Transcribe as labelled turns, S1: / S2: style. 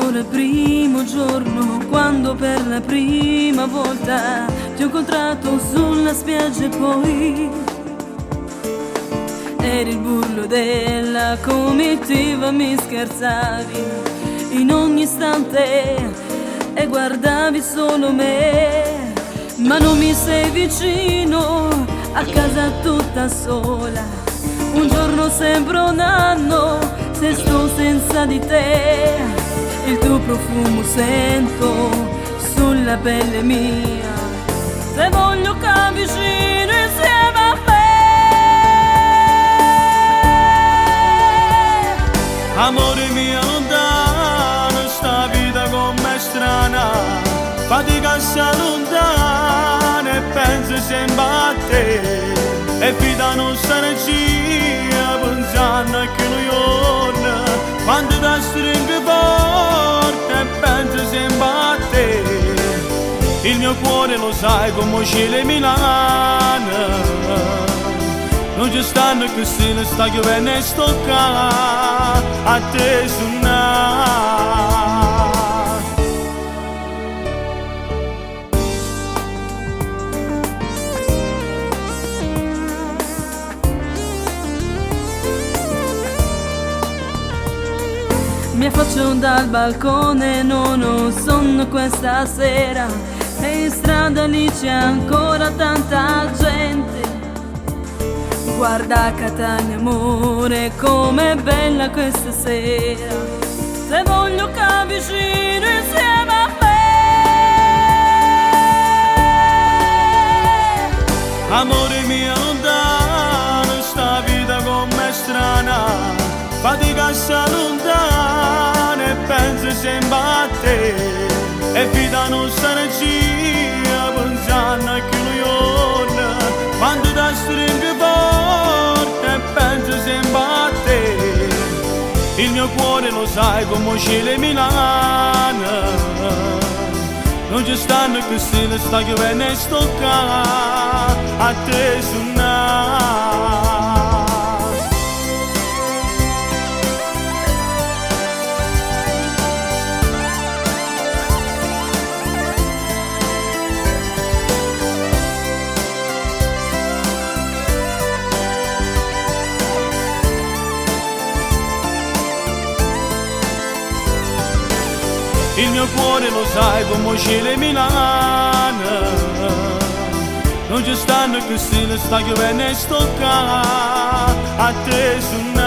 S1: ancora il primo giorno, quando per la prima volta ti ho incontrato sulla spiaggia e poi eri il burlo della comitiva, mi scherzavi in ogni istante e guardavi solo me, ma non mi sei vicino, a casa tutta sola. Un giorno sembra un anno se sto senza di te, il tuo profumo sento sulla pelle mia, se voglio che vicino insieme a me.
S2: Amore mio lontano, sta vita com'è strana, fatica sta lontana e penso sempre a te, e vita non sta regia pensando che noi giorno, quando ti stringo forte e penso sempre a te, il mio cuore lo sai come cielo e Milano. Non ci stanno così, ne sta piovendo e sto qua a te suonare.
S1: Mi affaccio dal balcone, non ho sonno questa sera, e in strada lì c'è ancora tanta gente. Guarda Catania amore, com'è bella questa sera, se voglio che vicino insieme a me.
S2: Amore mio lontano, sta vita com'è strana, fatica sta lontana e penso sempre a te, e vita non sta regia pensando che noi giorno, quando ti stringo forte e penso sempre a te, il mio cuore lo sai come cielo e Milano. Non ci stanno così, ne sta piovendo e sto qua a te suonare. Il mio cuore lo sai come cielo e Milano. Non ci stanno così, ne sta piovendo e sto qua a te suonare.